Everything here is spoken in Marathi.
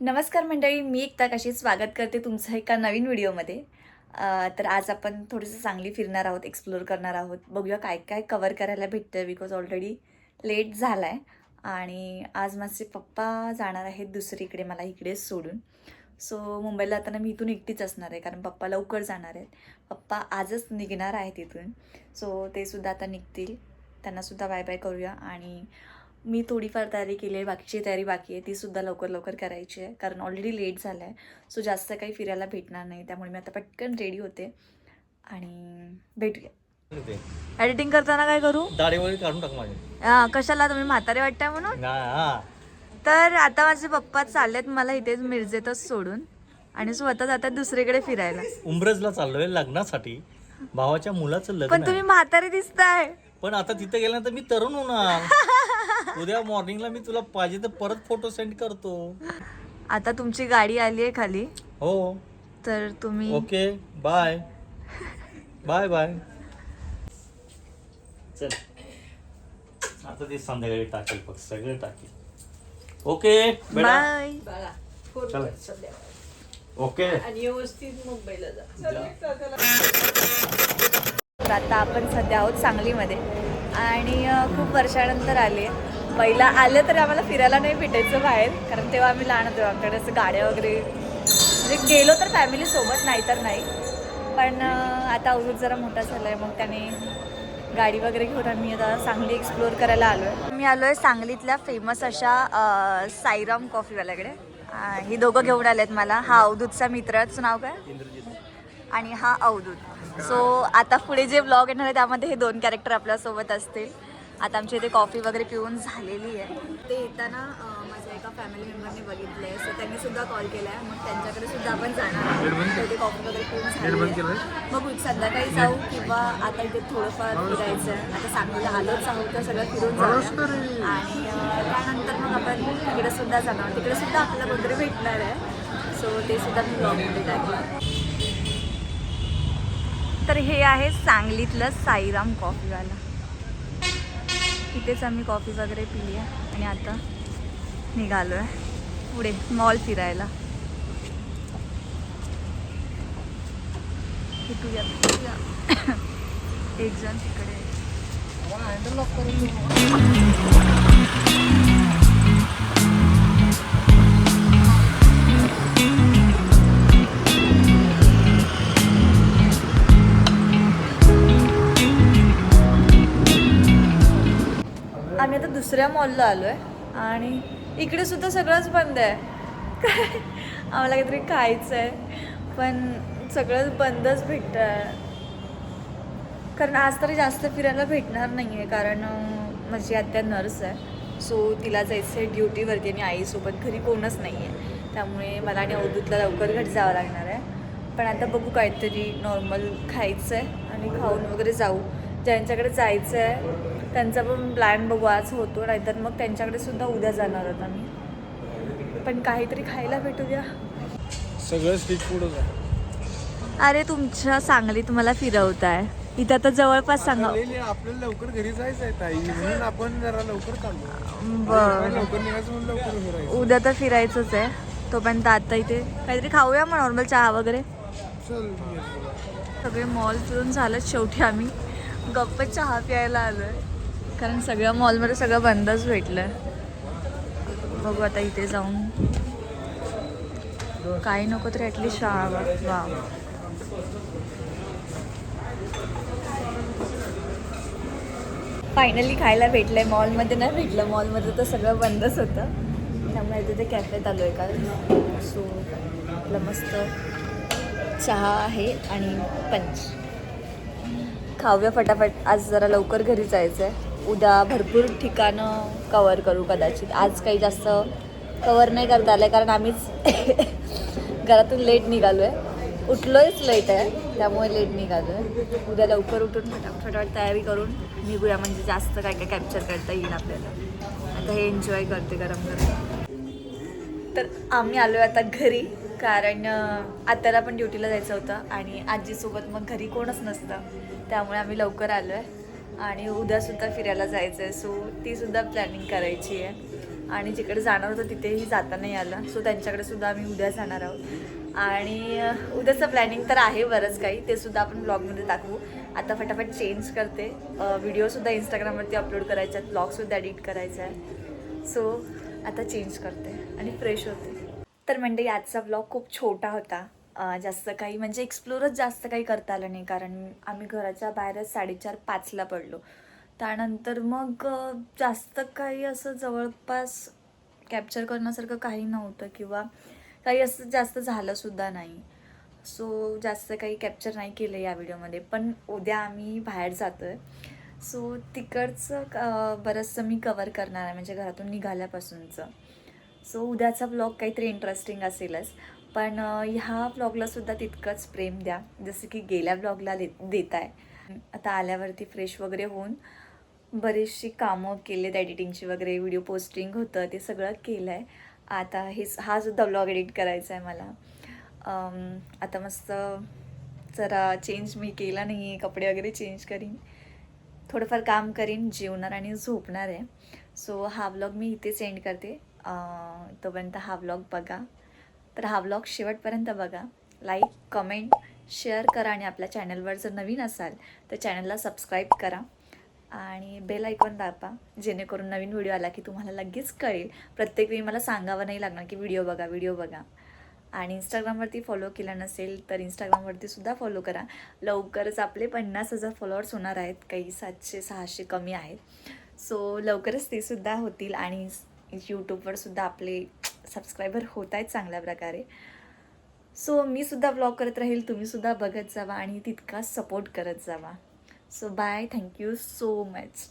नमस्कार मंडळी, मी एकता कशी स्वागत करते तुमचं एका नवीन व्हिडिओमध्ये. तर आज आपण थोडंसं सांगली फिरणार आहोत, एक्सप्लोअर करणार आहोत. बघूया काय काय कवर करायला भेटतं बिकॉज ऑलरेडी लेट झाला आहे. आणि आज माझे पप्पा जाणार आहेत दुसरीकडे, मला इकडेच सोडून. सो मुंबईला जाताना मी इथून एकटीच असणार आहे, कारण पप्पा लवकर जाणार आहेत. पप्पा आजच निघणार आहेत इथून. सो ते सुद्धा आता निघतील, त्यांनासुद्धा बाय बाय करूया. आणि मी थोडीफार तयारी केली आहे, बाकीची तयारी बाकी आहे, तीसुद्धा लवकर लवकर करायची आहे, कारण ऑलरेडी लेट झालं आहे. सो जास्त काही फिरायला भेटणार नाही, त्यामुळे मी आता पटकन रेडी होते आणि भेटूया. एडिटिंग करताना काय करू? दाढी वगैरे काढून टाक माझी. कशाला, तुम्ही म्हातारे वाटताय म्हणून? हा. तर आता माझे पप्पा चाललेत मला इथेच मिरजेतच सोडून, आणि स्वतः जातात दुसरीकडे फिरायला. उमरजला चाललोय लग्नासाठी, भावाच्या मुलाचं लग्न पण तुम्ही आहे. म्हातारे दिसताय. पण आता तिथे गेल्यानंतर मी तरुण होणार. उद्या मॉर्निंगला मी तुला पाहिजे तर परत फोटो सेंड करतो. आता तुमची गाडी आली आहे खाली, हो. तर तुम्ही ओके, बाय बाय बाय. चल आता ते संध्याकाळी टाकेल, बघ सगळं टाकेल. ओके बेटा, बाय. चला. ओके. आणि व्यवस्थित मुंबईला जा. तर आता आपण सध्या आहोत सांगलीमध्ये, आणि खूप वर्षानंतर आले. पहिला आलं तर आम्हाला फिरायला नाही भेटायचं बाहेर, कारण तेव्हा आम्ही लहान होतो. आमच्याकडे असं गाड्या वगैरे, म्हणजे गेलो तर फॅमिलीसोबत, नाही तर नाही. पण आता अवधूत जरा मोठा झाला आहे, मग त्याने गाडी वगैरे घेऊन आम्ही आता सांगली एक्सप्लोअर करायला आलो आहे. मी आलो आहे सांगलीतल्या फेमस अशा साईराम कॉफीवाल्याकडे. ही दोघं घेऊन आलेत मला. हा अवधूतचा मित्राचं नाव काय, आणि हा अवधूत. सो आता पुढे जे व्लॉग येणार आहे त्यामध्ये हे दोन कॅरेक्टर आपल्यासोबत असतील. आता आमच्या इथे कॉफी वगैरे पिऊन झालेली आहे. ते येताना माझ्या एका फॅमिली मेंबरने बघितलं आहे, सो त्यांनी सुद्धा कॉल केला आहे. मग त्यांच्याकडे सुद्धा आपण जाणार आहोत. ते कॉफी वगैरे पिऊन झालेली आहे. मग संध्याकाळी जाऊ, किंवा आता इथे थोडंफार फिरायचं आहे. आता सांगलीला आलोच आहोत तर सगळं फिरून जाऊ, आणि त्यानंतर मग आपण तिकडे सुद्धा जाणार. तिकडे सुद्धा आपल्याला वगैरे भेटणार आहे, सो ते सुद्धा मी ब्लॉगमध्ये टाकलं. तर हे आहे सांगलीतलं साईराम कॉफीवाला. इथेच आम्ही कॉफी वगैरे पिली आहे, आणि आता निघालो आहे पुढे मॉल फिरायला. भेटूया. एक जण तिकडे. आम्ही आता दुसऱ्या मॉलला आलो आहे, आणि इकडे सुद्धा सगळंच बंद आहे. आम्हाला काहीतरी खायचं आहे, पण सगळंच बंदच भेटतं आहे. कारण आज तरी जास्त फिरायला भेटणार नाही आहे, कारण माझी आत्या नर्स आहे, सो तिला जायचं आहे ड्युटीवरती, आणि आईसोबत घरी कोणच नाही आहे. त्यामुळे मला आणि अवधूतला लवकर घरी जावं लागणार आहे. पण आता बघू, काहीतरी नॉर्मल खायचं आहे आणि खाऊन वगैरे जाऊ. ज्यांच्याकडे जायचं आहे त्यांचा पण प्लॅन बघू आज होतो, नाहीतर मग त्यांच्याकडे सुद्धा उद्या जाणार आहोत आम्ही. पण काहीतरी खायला भेटू द्या. सगळं स्ट्रीट फूडच आहे. अरे तुमच्या सांगलीत मला फिरवत आहे, इथं आता जवळपास सांगा. आपल्याला लवकर घरी जायचं आहे ताई, म्हणून आपण जरा लवकर चाललो. बरं, लवकर निघायचं म्हणून लवकर फिरायचं. उद्या तर फिरायचंच आहे. तोपर्यंत आता इथे काहीतरी खाऊया मग, नॉर्मल चहा वगैरे. चल सगळे मॉल फिरून झालं, शेवटी आम्ही गप्प चहा प्यायला आलो आहे, कारण सगळ्या मॉलमध्ये सगळं बंदच भेटलं आहे. बघू आता इथे जाऊन काही नको तरी ॲटलीस्ट चहा. वा, फायनली खायला भेटलं आहे. मॉलमध्ये नाही भेटलं, मॉलमध्ये तर सगळं बंदच होतं. त्यामुळे इथे ते कॅफेत आलो आहे का. सो आपलं मस्त चहा आहे आणि पंच खाऊया फटाफट. आज जरा लवकर घरी जायचं आहे, उद्या भरपूर ठिकाणं कवर करू कदाचित. आज काही जास्त कवर नाही करता आलं आहे, कारण आम्हीच घरातून लेट निघालो आहे. उठलोयच लेट आहे, त्यामुळे लेट निघालो आहे. उद्या लवकर उठून फटाफट तयारी करून निघूया, म्हणजे जास्त काय काय कॅप्चर करता येईल आपल्याला. आता हे एन्जॉय करते गरम गरम. तर आम्ही आलो आहे आता घरी, कारण आत्याला पण ड्युटीला जायचं होतं, आणि आजीसोबत मग घरी कोणच नसतं, त्यामुळे आम्ही लवकर आलो आहे. आणि उद्यासुद्धा फिरायला जायचं आहे, सो तीसुद्धा प्लॅनिंग करायची आहे. आणि जिकडे जाणार होतं तिथेही जाता नाही आलं. सो त्यांच्याकडे सुद्धा आम्ही उद्या जाणार आहोत. आणि उद्याचं प्लॅनिंग तर आहे बरंच काही, ते सुद्धा आपण ब्लॉगमध्ये दाखवू. आता फटाफट चेंज करते, व्हिडिओसुद्धा इंस्टाग्रामवरती अपलोड करायचे आहेत, ब्लॉगसुद्धा एडिट करायचा आहे. सो आता चेंज करते आणि फ्रेश होते. तर म्हणजे आजचा ब्लॉग खूप छोटा होता. जास्त काही म्हणजे एक्सप्लोरच जास्त काही करता आलं नाही, कारण आम्ही घराच्या बाहेरच 4:30-5ला पडलो. त्यानंतर मग जास्त काही असं जवळपास कॅप्चर करण्यासारखं काही नव्हतं किंवा काही असं जास्त झालंसुद्धा नाही. सो जास्त काही कॅप्चर नाही केलं या व्हिडिओमध्ये. पण उद्या आम्ही बाहेर जातो आहे, सो तिकडचं बरंचसं मी कवर करणार आहे, म्हणजे घरातून निघाल्यापासूनचं. सो उद्याचा ब्लॉग काहीतरी इंटरेस्टिंग असेलच, पण ह्या ब्लॉगलासुद्धा तितकंच प्रेम द्या जसं की गेल्या ब्लॉगला देत आहे. आता आल्यावरती फ्रेश वगैरे होऊन बरीचशी कामं केलेत, एडिटिंगची वगैरे, व्हिडिओ पोस्टिंग होतं ते सगळं केलं आहे. आता हा सुद्धा ब्लॉग एडिट करायचा आहे मला. आता मस्त जरा चेंज मी केला नाही आहे, कपडे वगैरे चेंज करीन, थोडंफार काम करीन, जेवणार आणि झोपणार आहे. सो हा ब्लॉग मी इथेच एंड करते. तोपर्यंत हा ब्लॉग बघा. तर हा ब्लॉग शेवटपर्यंत बघा, लाईक, कमेंट, शेअर करा आणि आपल्या चॅनलवर जर नवीन असाल तर चॅनलला सबस्क्राईब करा आणि बेल आयकॉन दाबा, जेणेकरून नवीन व्हिडिओ आला की तुम्हाला लगेच कळेल. प्रत्येक वेळी मला सांगावं नाही लागणार की व्हिडिओ बघा. आणि इंस्टाग्रामवरती फॉलो केलं नसेल तर इंस्टाग्रामवरती सुद्धा फॉलो करा. लवकरच आपले 50,000 फॉलोअर्स होणार आहेत, काही 700-600 कमी आहेत. सो लवकरच ते सुद्धा होतील आणि यूट्यूबवर सुद्धा आपले सबस्क्रायबर होत आहेत चांगल्या प्रकारे. सो मी सुद्धा ब्लॉग करत राहील, तुम्ही सुद्धा बघत जावा आणि तितकाच सपोर्ट करत जावा. So bye, thank you so much.